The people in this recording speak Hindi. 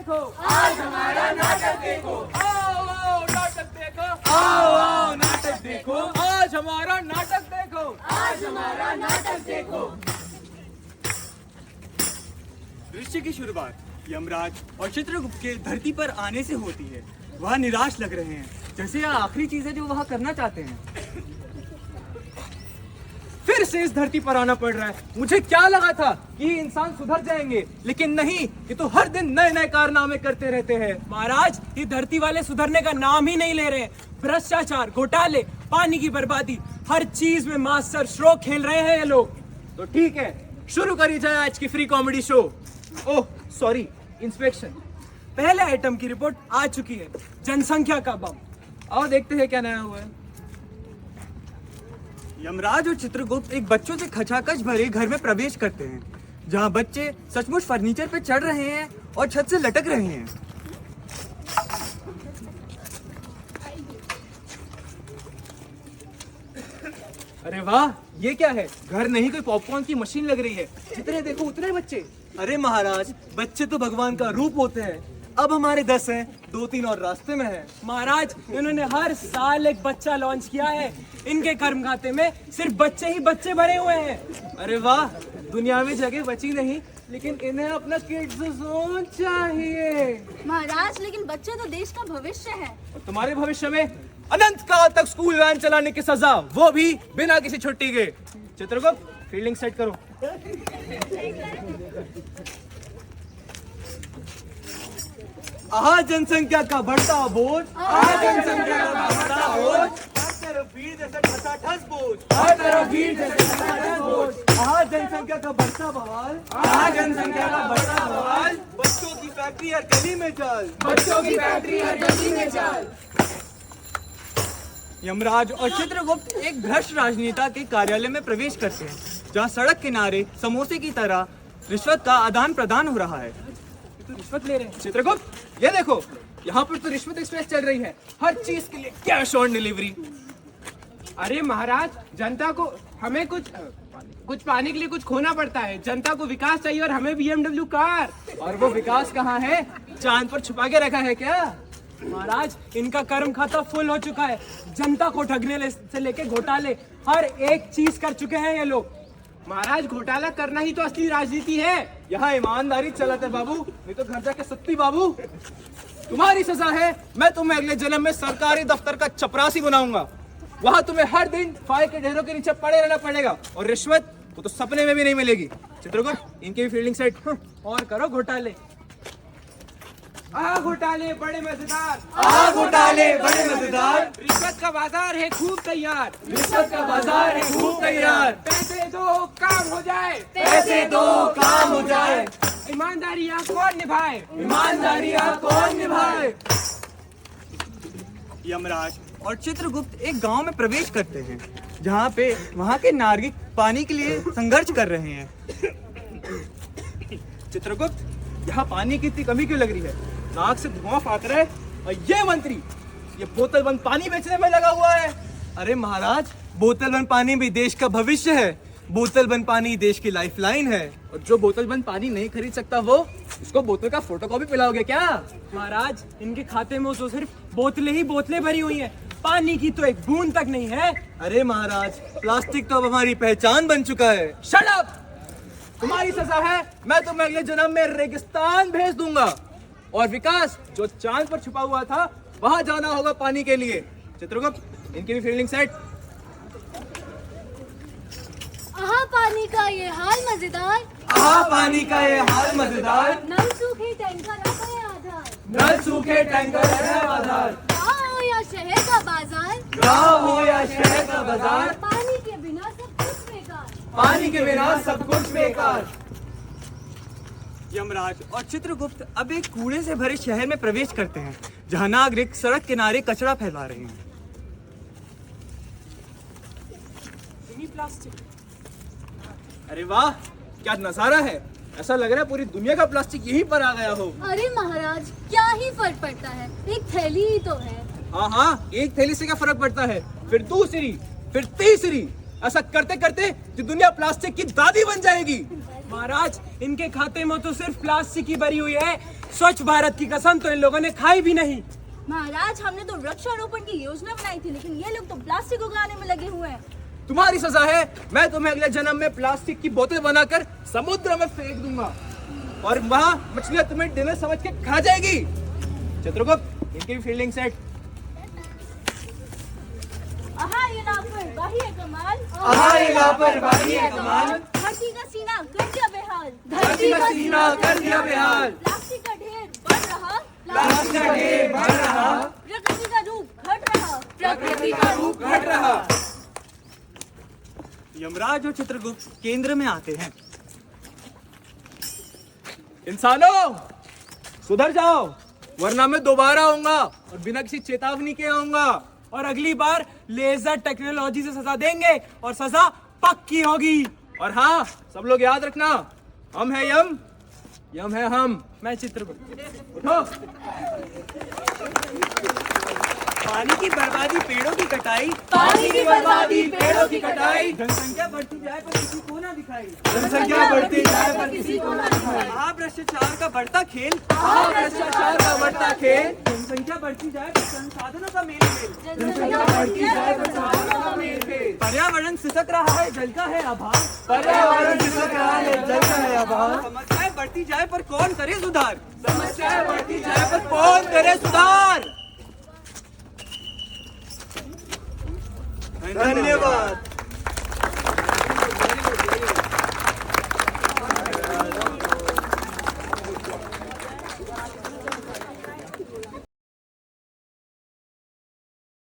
देखो, आज हमारा नाटक देखो, आओ आओ नाटक देखो, आओ आओ नाटक देखो, आज हमारा नाटक देखो। आज हमारा नाटक देखो। दृश्य की शुरुआत यमराज और चित्रगुप्त के धरती पर आने से होती है। वह निराश लग रहे हैं, जैसे यह आखिरी चीज है जो वह करना चाहते हैं। फिर से इस धरती पर आना पड़ रहा है। मुझे क्या लगा था कि इंसान सुधर जाएंगे, लेकिन नहीं, ये तो हर दिन नए नए कारनामे करते रहते हैं। महाराज, ये धरती वाले सुधरने का नाम ही नहीं ले रहे। भ्रष्टाचार, घोटाले, पानी की बर्बादी, हर चीज में मास्टर स्ट्रोक खेल रहे हैं ये लोग। तो ठीक है, शुरू करी जाए आज की free comedy show. Oh sorry, inspection. पहले आइटम की रिपोर्ट आ चुकी है, जनसंख्या का बम। आओ देखते हैं क्या नया हुआ है। यमराज और चित्रगुप्त एक बच्चों से खचाखच भरे घर में प्रवेश करते हैं, जहां बच्चे सचमुच फर्नीचर पर चढ़ रहे हैं और छत से लटक रहे हैं। अरे वाह, ये क्या है? घर नहीं, कोई पॉपकॉर्न की मशीन लग रही है। जितने देखो उतने बच्चे। अरे महाराज, बच्चे तो भगवान का रूप होते हैं। अब हमारे 10 हैं, 2-3 और रास्ते में हैं। महाराज, इन्होंने हर साल एक बच्चा लॉन्च किया है। इनके कर्म खाते में सिर्फ बच्चे ही बच्चे भरे हुए हैं। अरे वाह, दुनिया में जगह बची नहीं, लेकिन इन्हें अपना किड्स जोन चाहिए। महाराज, लेकिन बच्चे तो देश का भविष्य है। और तुम्हारे भविष्य में अनंत काल तक स्कूल वैन चलाने की सजा, वो भी बिना किसी छुट्टी के। चित्रगुप्त, फील्डिंग सेट करो। आहा जनसंख्या का बढ़ता बोझ, आज जनसंख्या का बढ़ता बोझ, हर तरफ भीड़ जैसा ठसाठस बोझ, हर तरफ भीड़ जैसे ठसाठस बोझ। आहा जनसंख्या का बढ़ता बवाल, आज जनसंख्या का बढ़ता बवाल, बच्चों की फैक्ट्री हर गली में चल। बच्चों की फैक्ट्री हर गली में चल। यमराज और चित्रगुप्त एक भ्रष्ट राजनेता के कार्यालय में प्रवेश करते हैं, जहां सड़क किनारे समोसे की तरह रिश्वत का आदान प्रदान हो रहा है। तो रिश्वत ले रहे हैं। चित्रगुप्त, ये देखो, यहाँ पर तो रिश्वत एक्सप्रेस चल रही है। हर चीज के लिए कैश ऑन डिलीवरी। अरे महाराज, जनता को हमें कुछ पाने के लिए कुछ खोना पड़ता है। जनता को विकास चाहिए और हमें BMW कार। और वो विकास कहाँ है? चांद पर छुपा के रखा है क्या? महाराज, इनका कर्म खाता फुल हो चुका है। जनता को ठगने से लेके घोटाले, हर एक चीज कर चुके हैं ये लोग। महाराज, घोटाला करना ही तो असली राजनीति है। यहाँ ईमानदारी चलाते बाबू, नहीं तो घर जाके सत्ती बाबू। तुम्हारी सजा है, मैं तुम्हें अगले जन्म में सरकारी दफ्तर का चपरासी बनाऊंगा। वहाँ तुम्हें हर दिन फाइल के ढेरों के नीचे पड़े रहना पड़ेगा, और रिश्वत वो तो सपने में भी नहीं मिलेगी। चित्रगुप्त, इनकी भी फील्डिंग सेट। और करो घोटाले। घोटाले बड़े मजेदार, आहा घोटाले बड़े मजेदार, रिश्वत का बाजार है खूब तैयार। रिश्वत का बाजार है खूब तैयार। पैसे दो काम हो जाए, पैसे दो काम हो जाए, ईमानदारियाँ कौन निभाए, ईमानदारियाँ कौन निभाए। यमराज और चित्रगुप्त एक गांव में प्रवेश करते हैं, जहां पे वहां के नागरिक पानी के लिए संघर्ष कर रहे हैं। चित्रगुप्त, यहाँ पानी की इतनी कमी क्यों लग रही है? नाक से धुआं फाट रहा है, और ये मंत्री ये बोतल बंद पानी बेचने में लगा हुआ है। अरे महाराज, बोतल बंद पानी भी देश का भविष्य है। बोतल बंद पानी देश की लाइफलाइन है। और जो बोतल बंद पानी नहीं खरीद सकता, वो उसको बोतल का फोटोकॉपी पिलाओगे क्या? महाराज, इनके खाते में तो सिर्फ बोतलें ही बोतलें भरी हुई हैं। पानी की तो एक बूंद तक नहीं है। अरे महाराज, प्लास्टिक तो अब हमारी पहचान बन चुका है। Shut up! तुम्हारी सजा है, मैं तुम्हें अगले जन्म में रेगिस्तान भेज दूंगा, और विकास जो चांद पर छुपा हुआ था, वहां जाना होगा पानी के लिए। चित्रगुप्त, इनकी भी फील्डिंग सेट। आहा, पानी का ये हाल मजेदार, आहा पानी का ये हाल मजेदार, नल सूखे टैंकर अब है आधार। नल सूखे टैंकर है आधार। गाँव हो या शहर का बाजार, गाँव हो या शहर का बाजार, पानी के बिना सब कुछ बेकार। पानी के बिना सब कुछ बेकार। यमराज और चित्रगुप्त अब एक कूड़े से भरे शहर में प्रवेश करते हैं, जहां नागरिक सड़क किनारे कचरा फैला रहे हैं। प्लास्टिक। अरे वाह, क्या नजारा है! ऐसा लग रहा है पूरी दुनिया का प्लास्टिक यहीं पर आ गया हो। अरे महाराज, क्या ही फर्क पड़ता है, एक थैली ही तो है। हाँ हाँ, एक थैली से क्या फर्क पड़ता है? फिर दूसरी, फिर तीसरी, ऐसा करते करते ये दुनिया प्लास्टिक की दादी बन जाएगी। महाराज, इनके खाते में तो सिर्फ प्लास्टिक ही भरी हुई है। स्वच्छ भारत की कसम तो इन लोगों ने खाई भी नहीं। महाराज, हमने तो वृक्षारोपण की योजना बनाई थी, लेकिन ये लोग तो प्लास्टिक उगाने में लगे हुए हैं। तुम्हारी सजा है, मैं तुम्हें अगले जन्म में प्लास्टिक की बोतल बनाकर समुद्र में फेंक दूंगा और वहां मछलियां तुम्हें डिनर समझ के खा जाएगी। चित्रगुप्त, इनकी भी फील्डिंग सेट। आहा ये लापरवाही है कमाल, आहा ये लापरवाही है कमाल, धरती का सीना कर दिया बेहाल, धरती का सीना कर दिया बेहाल, प्लास्टिक का ढेर बढ़ रहा, प्लास्टिक का ढेर बढ़ रहा, प्रकृति का रूप घट रहा, प्रकृति का रूप घट रहा। यमराज और चित्रगुप्त केंद्र में आते हैं। इंसानों, सुधर जाओ, वरना मैं दोबारा आऊंगा और बिना किसी चेतावनी के आऊंगा। और अगली बार लेजर टेक्नोलॉजी से सजा देंगे और सजा पक्की होगी। और हाँ, सब लोग याद रखना, हम है यम, यम है हम। मैं चित्रगुप्त। उठो। पानी की बर्बादी, पेड़ों की कटाई, पानी की बर्बादी, पेड़ों की कटाई, जनसंख्या बढ़ती जाए पर किसी को ना दिखाई, जनसंख्या बढ़ती जाए पर किसी को न दिखाई, महाभ्रष्टाचार का बढ़ता खेल, भ्रष्टाचार का बढ़ता खेल, जनसंख्या बढ़ती जाए पर संसाधनों का मेल खेल, जनसंख्या बढ़ती जाए पर संसाधनों का मेल खेल, पर्यावरण सिसक रहा है, जल का है अभाव, पर्यावरण खिसक रहा है, जल का है अभाव, समस्याएं बढ़ती जाए पर कौन करे सुधार, समस्याएं बढ़ती जाए पर कौन करे सुधार? धन्यवाद।